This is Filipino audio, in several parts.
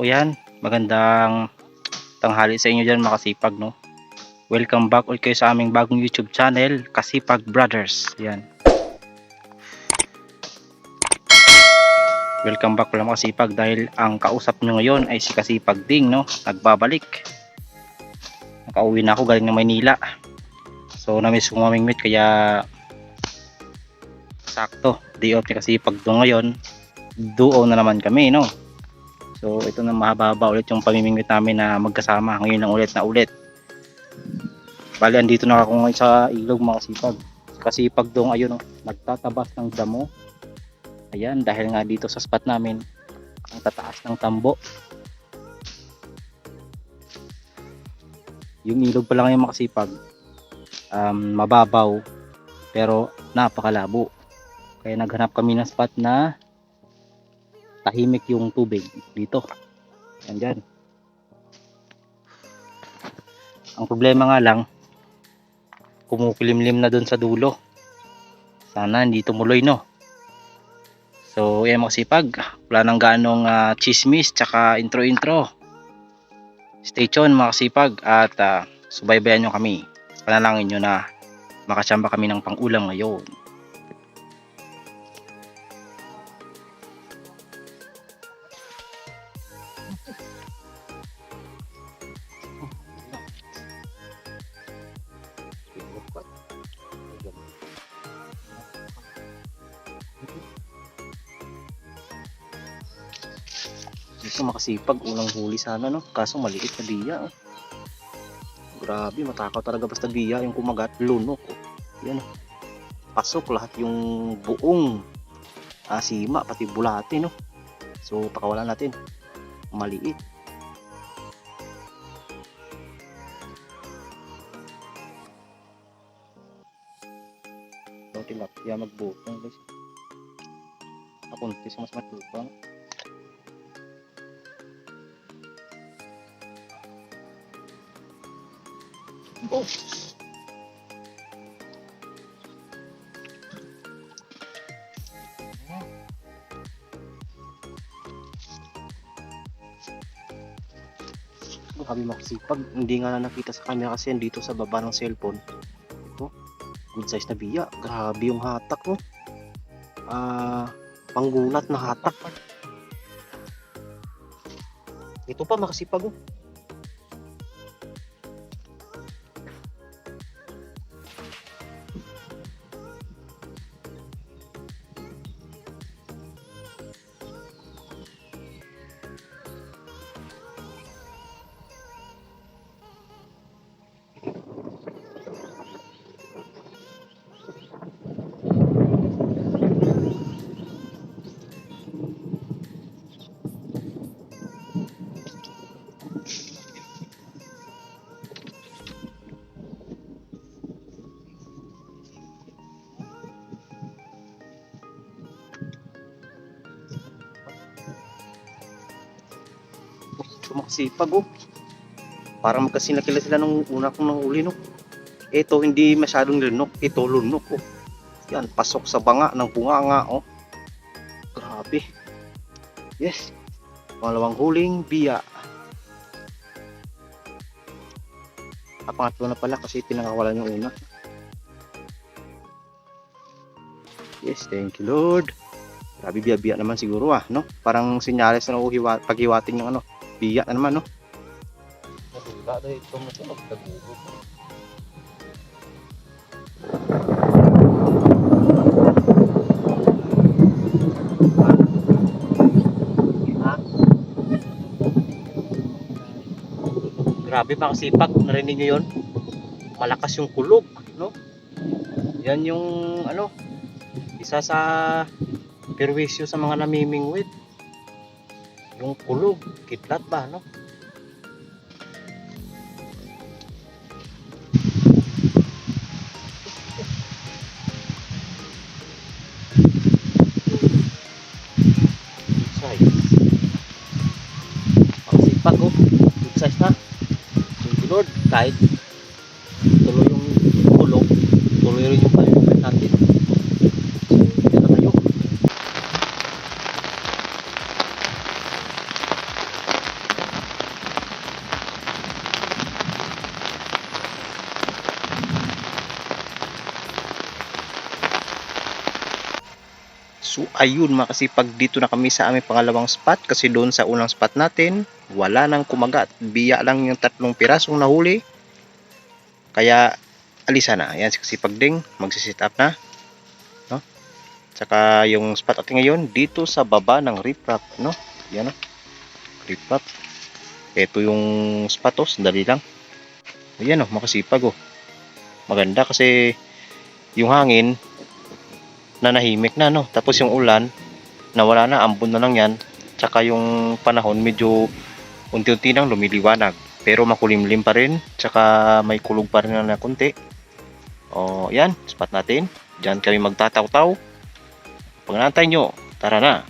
So ayan, magandang tanghali sa inyo dyan mga kasipag, no? Welcome back ulit kayo sa aming bagong YouTube channel, Kasipag Brothers. Ayan. Welcome back pala mga kasipag dahil ang kausap nyo ngayon ay si Kasipag Ding, no? Nagbabalik. Nakauwi na ako galing ng Maynila. So namiss ko maming meet kaya sakto, day off ni Kasipag do ngayon. Duo na naman kami, no? So ito na mahaba ulit yung pamimingwit namin na magkasama ngayon ng ulit na ulit. Bali andito na ako ngayon sa ilog mga kasipag. Kasipag dong ayun, nagtatabas ng damo. Ayan, dahil nga dito sa spot namin ang tataas ng tambo. Yung ilog pa lang yung mga kasipag, mababaw pero napakalabo. Kaya naghanap kami ng spot na tahimik yung tubig dito. Yan dyan. Ang problema nga lang, kumukulimlim na dun sa dulo. Sana hindi tumuloy, no? So yan mga kasipag, wala nang ganong chismis tsaka intro. Stay tuned mga kasipag at subaybayan nyo kami. Panalangin nyo na makasamba kami ng pang-ulam ngayon. Dito makasipag, unang huli sana, no? Kaso maliit na biya, oh. Grabe, matakaw talaga basta biya yung kumagat, lunok, oh. Yan, oh. Pasok lahat yung buong sima, pati bulate, no? So pakawalan natin, maliit. So tilapia magbutong guys. Apuntis mas matupang. Oh. Grabe makasipag, hindi nga na nakita sa camera kasi dito sa baba ng cellphone. Ito, good size na biya. Grabe yung hatak, no? Panggulat na hatak. Ito pa makasipag, oh. Makasipag, oh. Parang magkasinakila sila nung una kong nahuli, no? Ito hindi masyadong lunok, ito lunok, oh. Yan, pasok sa banga ng bunganga, oh. Grabe. Yes, pangalawang huling biya. Pangatlo na pala kasi pinangawalan yung una. Yes, thank you Lord. Grabe, biya naman siguro, no? Parang sinyalis na paghiwatin yung ano, biya na naman, no? Nadula dahil ito mo ito magtagulog. Grabe mga kasipag, narinig nyo yun? Malakas yung kulog, no? Yan yung ano, isa sa perwisyo sa mga namimingwit. Yung kulog, kidlat ba, no? Size. Makasipag, oh. Good size na. Thank you Lord. Kahit tuloy yung kulog, tuloy rin yung palimutin natin. Yan na tayo. So ayun mga kasipag, dito na kami sa aming pangalawang spot kasi doon sa unang spot natin wala nang kumagat, biya lang yung 3 pirasong nahuli. Kaya alisa na. Ayan si kasipag ding magsisit up na, no? Tsaka yung spot natin ngayon dito sa baba ng riprap, no? Yan, no? Riprap. Ito yung spot, oh, sandali lang. Ayan, oh, makasipag, oh. Maganda kasi yung hangin nanahimik na, no? Tapos yung ulan nawala na, ambon na lang yan. Tsaka yung panahon medyo unti-unti nang lumiliwanag, pero makulimlim pa rin, tsaka may kulog pa rin na konti. O yan, spot natin. Diyan kami magtataw-taw. Pag naantay nyo, tara na.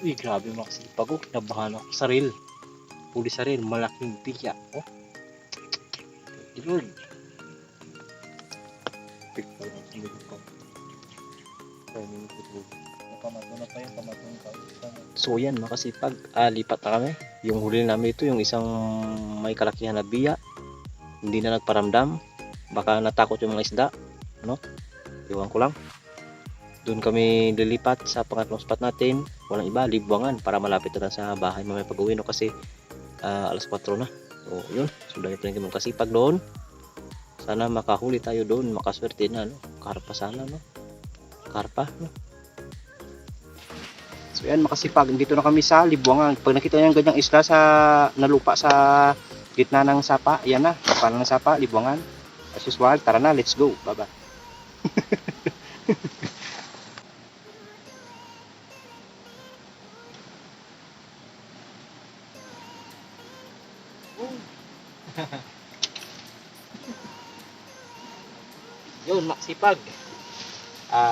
Uy, grabe mga kasipag, oh. Nabahan ako sa reel. Huli sa reel, malaking biya, oh. Lord. So yan mga kasipag, lipat na kami. Yung huli namin ito, yung isang may kalakihan na biya. Hindi na nagparamdam. Baka natakot yung mga isda, no? Iwan ko lang. Doon kami lilipat sa pangatlong spot natin. Walang iba, Libwangan, para malapit na sa bahay mamaya pag-uwi, no? Kasi alas 4 na. So yun, sundan ito yung kasipag doon. Sana makahuli tayo doon, makaswerte na, no? Karpa sana, no? Karpa, no? So yan makasipag, dito na kami sa Libwangan. Pag nakita nyo yung ganyang isla sa nalupa sa gitna ng sapa, yan na, kapal ng sapa, Libwangan. As usual, tara na, let's go, bye bye. Yun, makasipag.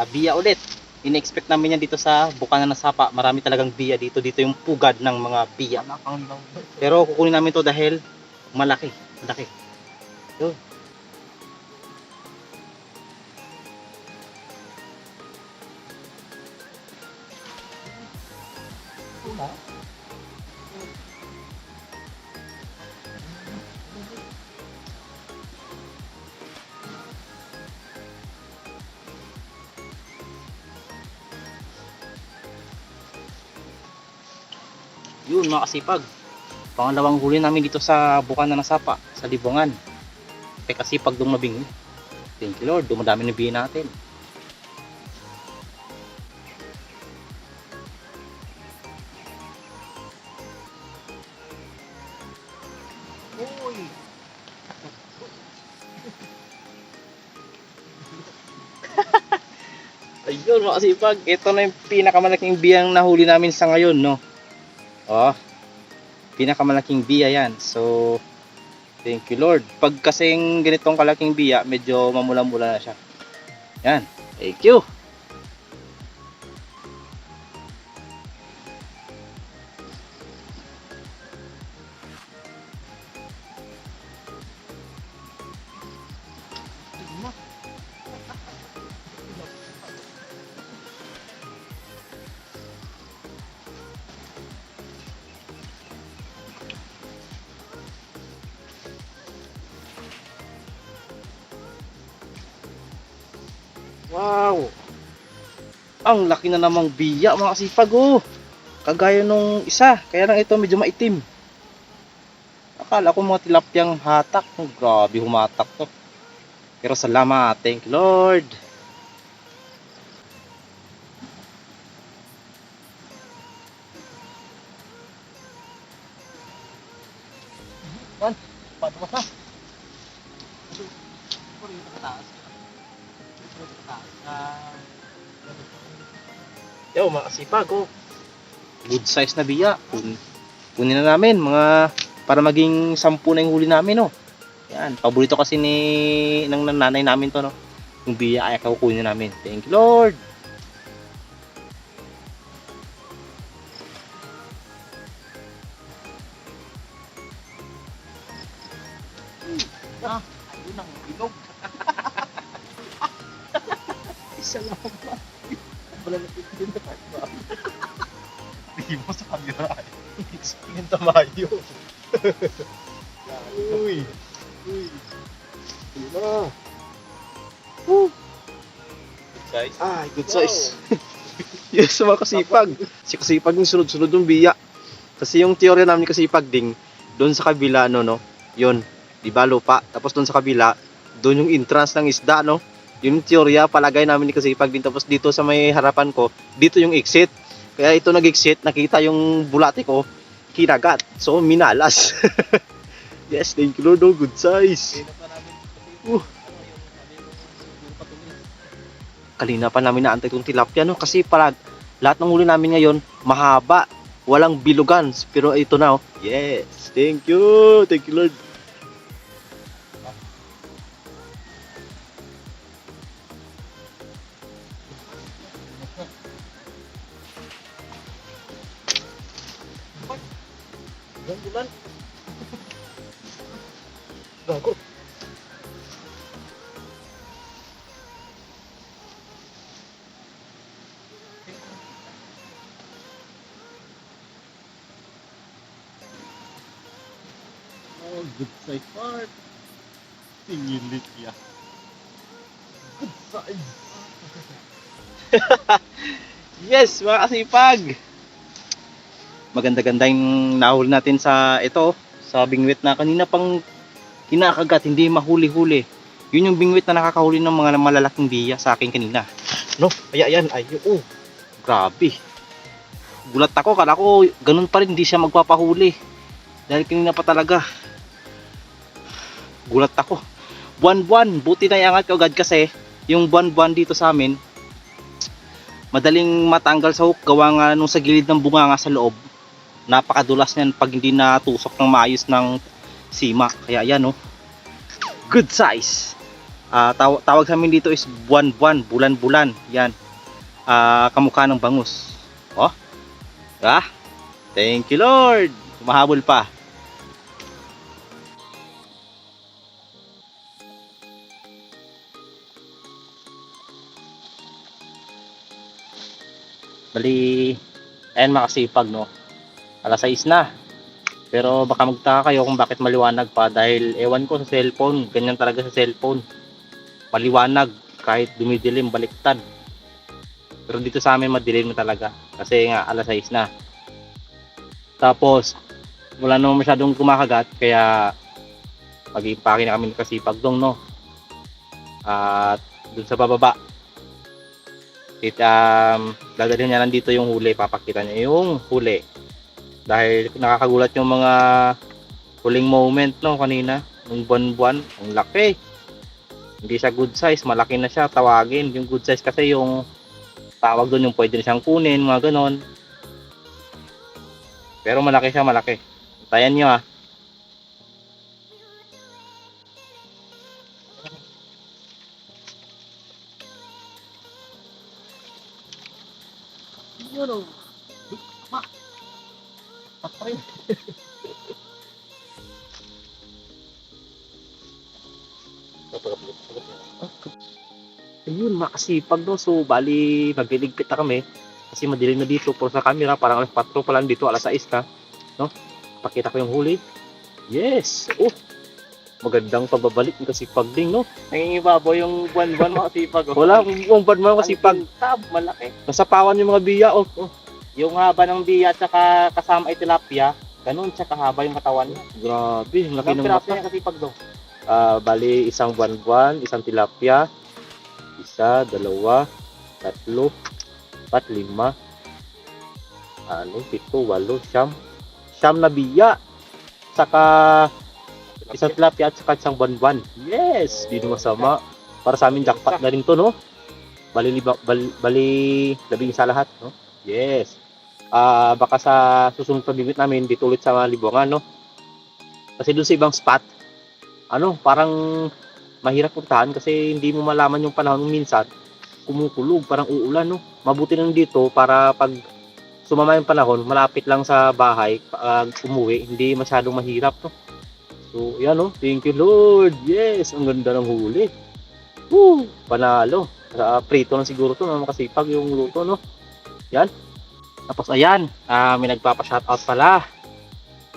Biya ulit. In-expect namin yan dito sa Bukana ng Sapa. Marami talagang biya dito. Dito yung pugad ng mga biya. Pero kukunin namin to dahil malaki. Malaki. Yun. Yun mga kasipag, pangalawang huli namin dito sa Bukana ng Sapa, sa Libwangan. Kaya kasipag dumabing. Thank you Lord, dumadami na biya natin. Uy! Ayun mga kasipag, ito na yung pinakamalaking biyang nahuli namin sa ngayon, no? Oh, pinakamalaking biya yan. So, thank you Lord. Pag kasing ganitong kalaking biya, medyo mamula-mula na siya. Yan, thank you. Wow! Ang laki na namang biya mga kasipag, oh. Kagaya nung isa, kaya lang ito medyo maitim. Akala ko mga tilapyang hatak. Oh, grabe humatak to. Pero salamat, thank you Lord. Yan, patuwas na. Yo mga kasipag, oh. Good size na biya. Kunin na namin mga para maging 10 na yung huli namin, oh. Yan, paborito kasi ng nanay namin to, no. Yung biya ay kukunin namin. Thank you Lord. Ayun ang bilog. Isa lang ba? Malalapit din na ba? Hindi mo sa camera. Tingin tamayo. Uy. Uy. Uy na. Woo. Good size. Ay, good size. Yes, mga kasipag. Si kasipag yung sunod-sunod yung biya. Kasi yung teorya namin ni kasipag ding, doon sa kabila, no, yun, di ba, lupa. Tapos doon sa kabila, doon yung entrance ng isda, no. Yung teorya, palagay namin ni kasipag din. Tapos dito sa may harapan ko, dito yung exit. Kaya ito nag-exit, nakita yung bulate ko, kinagat. So, minalas. Yes, thank you Lord, oh, good size. Kanina pa namin naantay itong tilapia, no? Kasi para lahat ng huli namin ngayon, mahaba. Walang bilugan. Pero ito na, oh. Yes. Thank you. Thank you, Lord. Bulan. Gago. Oh, good size part. Tingilit ya. Good size. Yes, mga kasipag. Maganda-ganda yung nahuli natin sa ito, sa bingwit na kanina pang kinakagat, hindi mahuli-huli. Yun yung bingwit na nakakahuli ng mga malalaking biya sa akin kanina. No, kaya yan, ay, oh, grabe. Gulat ako, kala ko ganun pa rin, hindi siya magpapahuli. Dahil kanina pa talaga. Gulat ako. Buwan-buwan, buti na iangat ko agad kasi yung buwan-buwan dito sa amin, madaling matanggal sa hook, gawa nga nung sa gilid ng bunganga sa loob. Napakadulas niyan pag hindi natusok ng maayos ng sima. Kaya yan, oh. Good size. Tawag sa amin dito is buwan-buwan, bulan-bulan. Yan. Kamukha ng bangus. Oh. Thank you Lord. Kumahabol pa. Bali, ayan makasipag, no. Alas 6 na. Pero baka magtaka kayo kung bakit maliwanag pa dahil ewan ko sa cellphone, ganyan talaga sa cellphone. Maliwanag kahit dumidilim, baliktad. Pero dito sa amin madilim na talaga kasi nga alas 6 na. Tapos wala naman masyadong kumakagat kaya mag-iimpake na kami ng kasipag dong, no. At dun sa bababa, dadalhin niya nandito yung huli, papakita niya yung huli. Dahil nakakagulat yung mga huling moment, no, kanina, yung buwan-buwan, ang laki. Hindi siya good size, malaki na siya, tawagin. Yung good size kasi yung tawag doon yung pwede na siyang kunin, mga ganon. Pero malaki siya, malaki. Tayan nyo, ah. Yun, oh. Patay. Ayun, makasipag, no. So bali magliligpit na kami kasi madilim na dito. Pero sa camera parang alas 4 pa lang, dito alas 6 na, no. Pakita ko yung huli. Yes. Oh, magandang pababalik ng kasipag ding, no. Nangingibabaw yung buwan-buwan makasipag. Oh. Wala kung bad man kasipag. Tab, malaki. Nasapawan yung mga biya, oh. Yung haba ng biya at saka kasama ay tilapia, ganun siya kahaba yung katawan niya. Grabe, ang laki Ilang ng piraso mata. yung kasipag daw? Bali, isang buwan-buwan, isang tilapia, isa, dalawa, tatlo, 4, 5, 7, 8, 9, 10 na biya. Saka isang tilapia at saka isang buwan-buwan. Yes, di na masama. Para sa amin jackpot na rin to, no. Bali 11 lahat, no. Yes. Baka sa susunod na bibit namin dito ulit sa Libongan, no. Kasi dun sa ibang spot, parang mahirap puntahan kasi hindi mo malaman yung panahon. Minsan kumukulog, parang uulan, no. Mabuti lang dito para pag sumama yung panahon, malapit lang sa bahay, umuwi, hindi masyadong mahirap, no. So, yan oh. Thank you, Lord. Yes, ang ganda ng huli. Woo! Panalo. Sa prito lang siguro to, no? Makasipag yung luto, no? Yan. Tapos, ayan. May nagpapa-shoutout pala.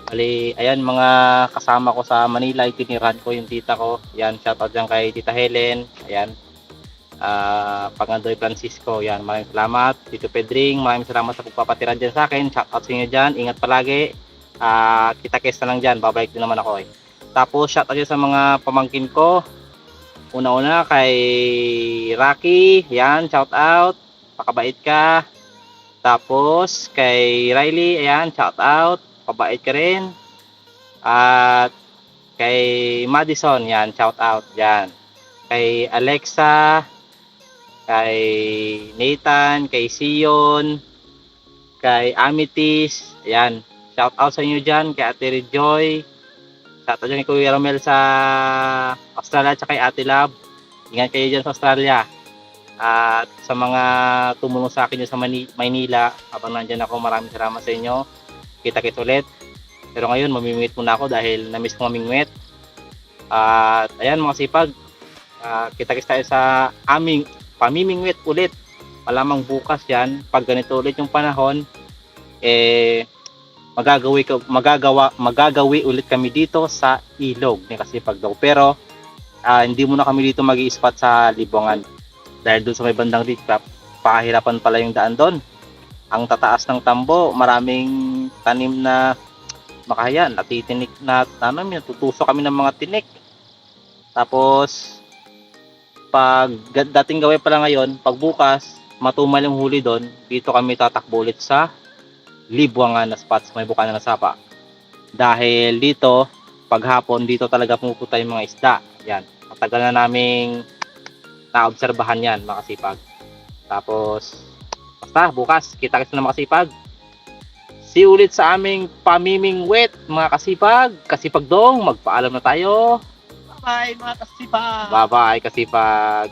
Bali, ayan, mga kasama ko sa Manila. Itiniran ko yung tita ko. Yan, shoutout dyan kay Tita Helen. Ayan. Pangandoy Francisco. Yan, maraming salamat. Tito Pedring, maraming salamat sa pagpapatira dyan sa akin. Shoutout sa inyo dyan. Ingat palagi. Kita-kits na lang dyan. Babalik din naman ako eh. Tapos, shoutout dyan sa mga pamangkin ko. Una-una kay Rocky, yan, shout out, pakabait ka. Tapos kay Riley, ayan, shout out, pakabait ka rin. At kay Madison, yan, shout out, yan. Kay Alexa, kay Nathan, kay Sion, kay Amethyst, ayan, shout out sa inyo dyan, kay Ate Rejoy. Shout out dyan kay Kuya Romel sa Australia at kay Ate Love. Ingat kayo dyan sa Australia. At sa mga tumulong sa akin dyan sa Maynila, habang nandyan ako, maraming salamat sa inyo. Kita-kits ulit. Pero ngayon, mamimingwit muna ako dahil na-miss ko mamingwit. At ayan mga sipag, kita-kits tayo sa aming pamimingwit ulit. Malamang bukas yan, pag ganito ulit yung panahon, magagawi ulit kami dito sa ilog ni Kasipag daw. Pero hindi muna kami dito mag-i-spot sa Libongan dahil doon sa may bandang recap, pakahirapan pala yung daan doon. Ang tataas ng tambo, maraming tanim na makahayan, natitinik na tutusok kami ng mga tinik. Tapos pag dating gawin pala ngayon, pag bukas matumal yung huli doon, dito kami tatakbo ulit sa Libuangan na spots, may bukana na sapa. Dahil dito, paghapon, dito talaga pumupunta yung mga isda. Yan. Matagal na naming naobserbahan yan, mga kasipag. Tapos, basta, bukas, kita-kits na mga kasipag. See you ulit sa aming pamimingwit, mga kasipag. Kasipag dong, magpaalam na tayo. Bye mga kasipag! Bye-bye, kasipag.